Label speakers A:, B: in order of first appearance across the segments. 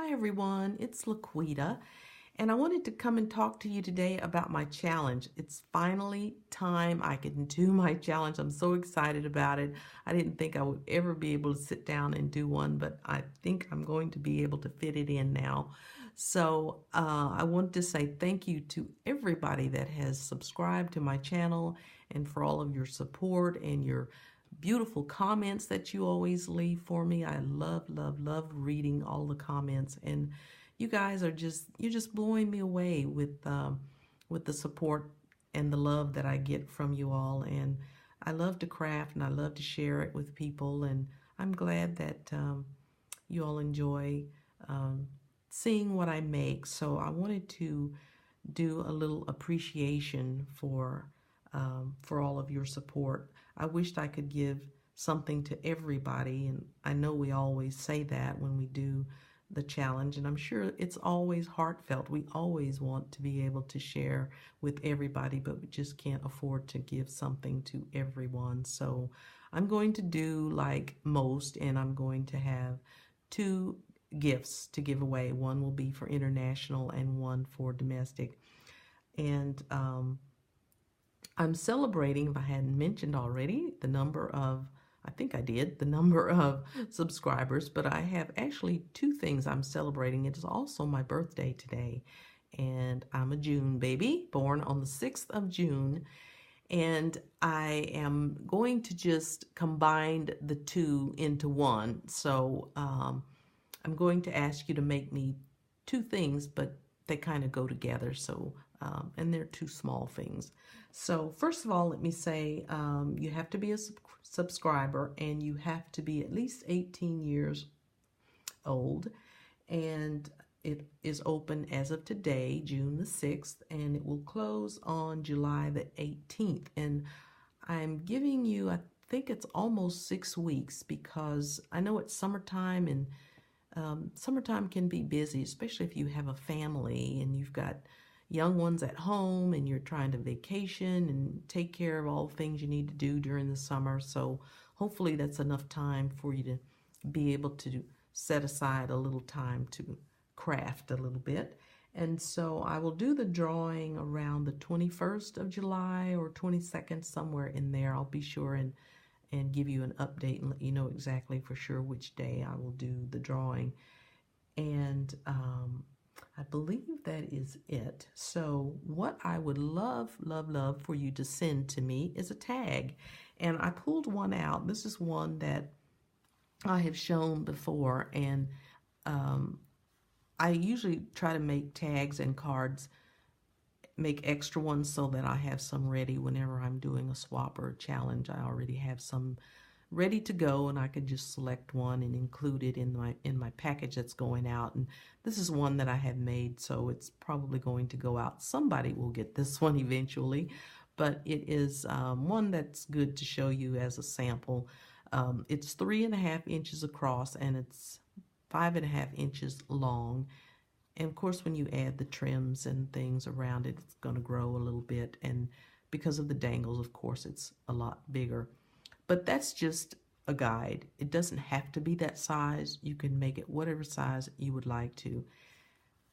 A: Hi everyone, it's Laquita, and I wanted to come and talk to you today about my challenge. It's finally time I can do my challenge. I'm so excited about it. I didn't think I would ever be able to sit down and do one, but I think I'm going to be able to fit it in now. I wanted to say thank you to everybody that has subscribed to my channel and for all of your support and your beautiful comments that you always leave for me. I love reading all the comments, and you guys are you're just blowing me away with the support and the love that I get from you all. And I love to craft and I love to share it with people, and I'm glad that you all enjoy um, seeing what I make. So I wanted to do a little appreciation for all of your support. I wished I could give something to everybody, and I know we always say that when we do the challenge, and I'm sure it's always heartfelt. We always want to be able to share with everybody, but we just can't afford to give something to everyone. So I'm going to do like most, and I'm going to have two gifts to give away. One will be for international and one for domestic. And I'm celebrating, if I hadn't mentioned already, the number of, I think I did, the number of subscribers, but I have actually two things I'm celebrating. It is also my birthday today, and I'm a June baby, born on the 6th of June, and I am going to just combine the two into one. So I'm going to ask you to make me two things, but they kind of go together. So, and they're two small things. So first of all, let me say you have to be a subscriber, and you have to be at least 18 years old. And it is open as of today, June the 6th, and it will close on July the 18th. And I'm giving you, I think it's almost 6 weeks, because I know it's summertime, and summertime can be busy, especially if you have a family and you've got young ones at home and you're trying to vacation and take care of all the things you need to do during the summer. So hopefully that's enough time for you to be able to set aside a little time to craft a little bit. And so I will do the drawing around the 21st of July or 22nd, somewhere in there. I'll be sure and give you an update and let you know exactly for sure which day I will do the drawing. And I believe that is it. So what I would love for you to send to me is a tag. And I pulled one out. This is one that I have shown before, and I usually try to make tags and cards, make extra ones so that I have some ready whenever I'm doing a swap or a challenge. I already have some ready to go, and I can just select one and include it in my package that's going out. And this is one that I have made, so it's probably going to go out. Somebody will get this one eventually, but it is one that's good to show you as a sample. It's 3.5 inches across, and it's 5.5 inches long. And of course, when you add the trims and things around it, it's going to grow a little bit. And because of the dangles, of course, it's a lot bigger. But that's just a guide. It doesn't have to be that size. You can make it whatever size you would like to.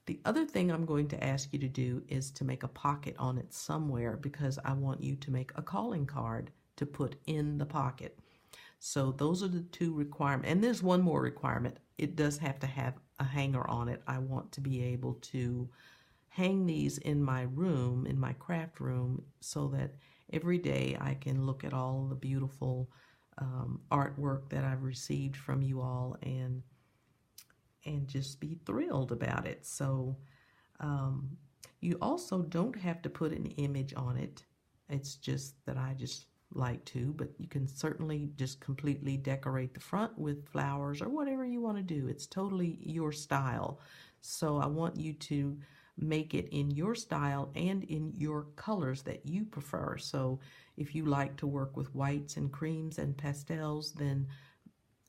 A: The other thing I'm going to ask you to do is to make a pocket on it somewhere, because I want you to make a calling card to put in the pocket. So those are the two requirements. And there's one more requirement. It does have to have a hanger on it. I want to be able to hang these in my room, in my craft room, so that every day I can look at all the beautiful artwork that I've received from you all and just be thrilled about it. So you also don't have to put an image on it. It's just that I just like to, but you can certainly just completely decorate the front with flowers or whatever you want to do. It's totally your style. So I want you to make it in your style and in your colors that you prefer. So if you like to work with whites and creams and pastels, then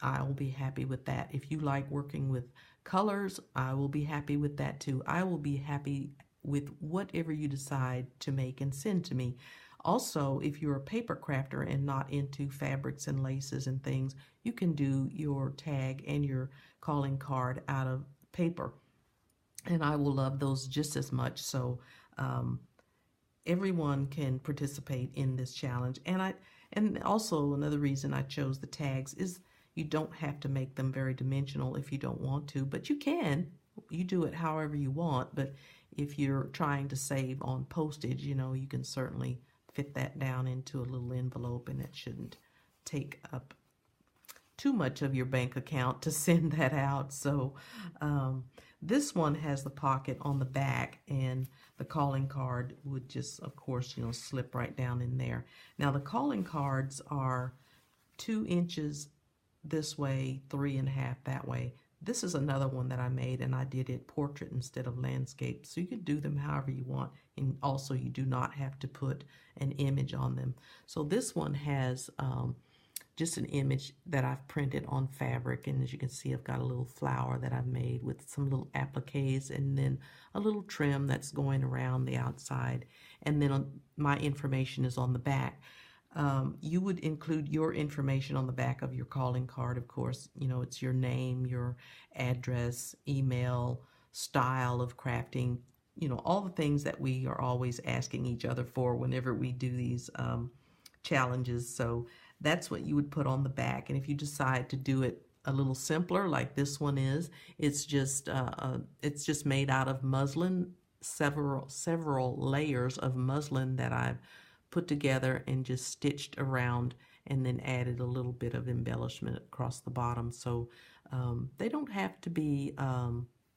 A: I will be happy with that. If you like working with colors, I will be happy with that too. I will be happy with whatever you decide to make and send to me. Also, if you're a paper crafter and not into fabrics and laces and things, you can do your tag and your calling card out of paper. And I will love those just as much. So everyone can participate in this challenge. And also another reason I chose the tags is you don't have to make them very dimensional if you don't want to, but you can. You do it however you want, but if you're trying to save on postage, you know, you can certainly fit that down into a little envelope, and it shouldn't take up too much of your bank account to send that out. So this one has the pocket on the back, and the calling card would just, of course, you know, slip right down in there. Now the calling cards are 2 inches this way, 3.5 that way. This is another one that I made, and I did it portrait instead of landscape. So you can do them however you want, and also you do not have to put an image on them. So this one has just an image that I've printed on fabric, and as you can see, I've got a little flower that I've made with some little appliques, and then a little trim that's going around the outside, and then my information is on the back. You would include your information on the back of your calling card, of course. You know, it's your name, your address, email, style of crafting, you know, all the things that we are always asking each other for whenever we do these challenges. So that's what you would put on the back. And if you decide to do it a little simpler, like this one is, it's just made out of muslin, several layers of muslin that I've put together and just stitched around, and then added a little bit of embellishment across the bottom. So they don't have to be,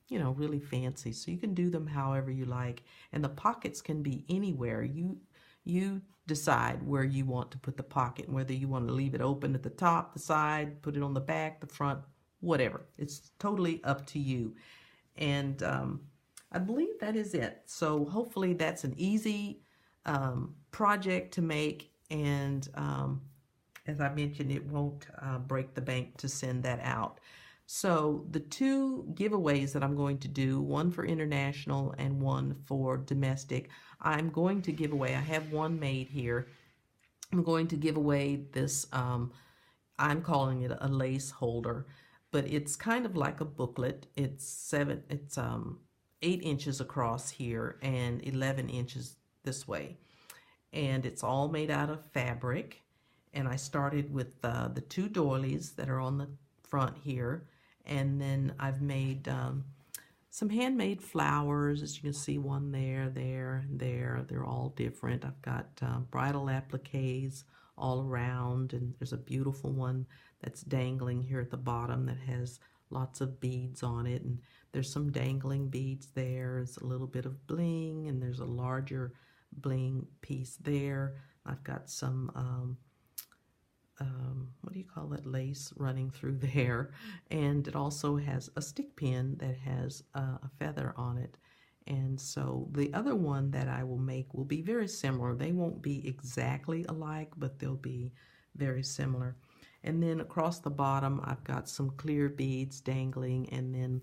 A: you know, really fancy. So you can do them however you like. And the pockets can be anywhere. You decide where you want to put the pocket, whether you want to leave it open at the top, the side, put it on the back, the front, whatever. It's totally up to you. And I believe that is it. So hopefully that's an easy project to make, and as I mentioned, it won't break the bank to send that out. So the 2 giveaways that I'm going to do, one for international and one for domestic, I'm going to give away, I have one made here. I'm going to give away this, I'm calling it a lace holder, but it's kind of like a booklet. It's 8 inches across here and 11 inches this way, and it's all made out of fabric. And I started with the 2 doilies that are on the front here, and then I've made some handmade flowers, as you can see, one there, there, and there. They're all different. I've got bridal appliques all around, and there's a beautiful one that's dangling here at the bottom that has lots of beads on it, and there's some dangling beads there. There's a little bit of bling, and there's a larger bling piece there. I've got some what do you call it, lace running through there, and it also has a stick pin that has a feather on it. And so the other one that I will make will be very similar. They won't be exactly alike, but they'll be very similar. And then across the bottom, I've got some clear beads dangling, and then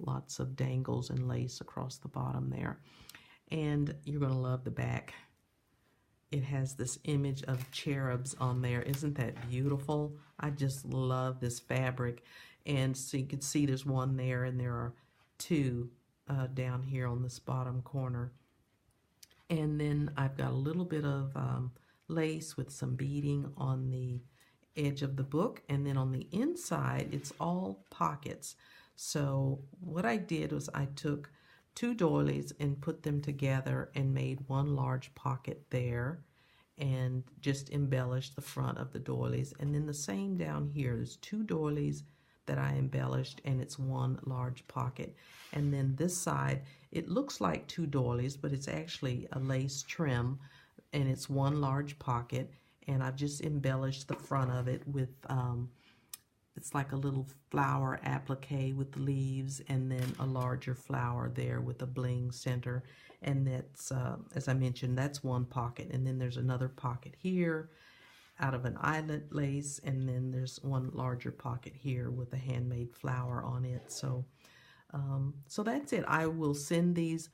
A: lots of dangles and lace across the bottom there. And you're going to love the back. It has this image of cherubs on there. Isn't that beautiful? I just love this fabric. And so you can see there's one there, and there are 2 down here on this bottom corner. And then I've got a little bit of lace with some beading on the edge of the book, and then on the inside it's all pockets. So what I did was I took 2 doilies and put them together and made one large pocket there, and just embellished the front of the doilies. And then the same down here, there's 2 doilies that I embellished, and it's one large pocket. And then this side, it looks like 2 doilies, but it's actually a lace trim, and it's one large pocket. And I've just embellished the front of it with, it's like a little flower applique with leaves, and then a larger flower there with a bling center. And that's, as I mentioned, that's one pocket. And then there's another pocket here out of an eyelet lace, and then there's one larger pocket here with a handmade flower on it. So, so that's it. I will send these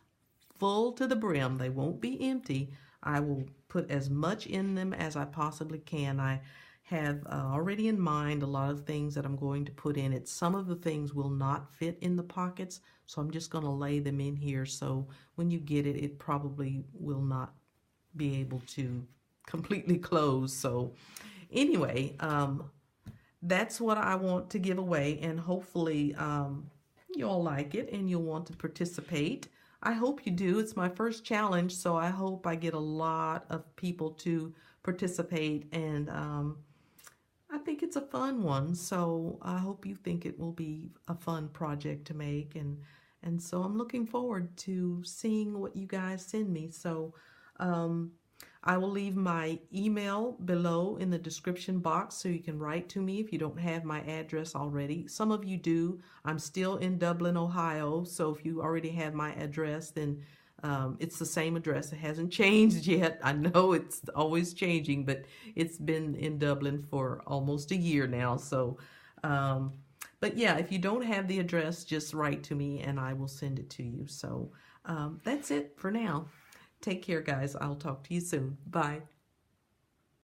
A: full to the brim. They won't be empty. I will put as much in them as I possibly can. I have already in mind a lot of things that I'm going to put in it. Some of the things will not fit in the pockets, so I'm just going to lay them in here, so when you get it, it probably will not be able to completely close. So anyway, that's what I want to give away, and hopefully you'll like it and you'll want to participate. I hope you do. It's my first challenge, so I hope I get a lot of people to participate, and I think it's a fun one, so I hope you think it will be a fun project to make, and so I'm looking forward to seeing what you guys send me. So I will leave my email below in the description box so you can write to me if you don't have my address already. Some of you do. I'm still in Dublin, Ohio, so if you already have my address, then it's the same address. It hasn't changed yet. I know it's always changing, but it's been in Dublin for almost a year now. So, but yeah, if you don't have the address, just write to me and I will send it to you. So that's it for now. Take care, guys. I'll talk to you soon. Bye.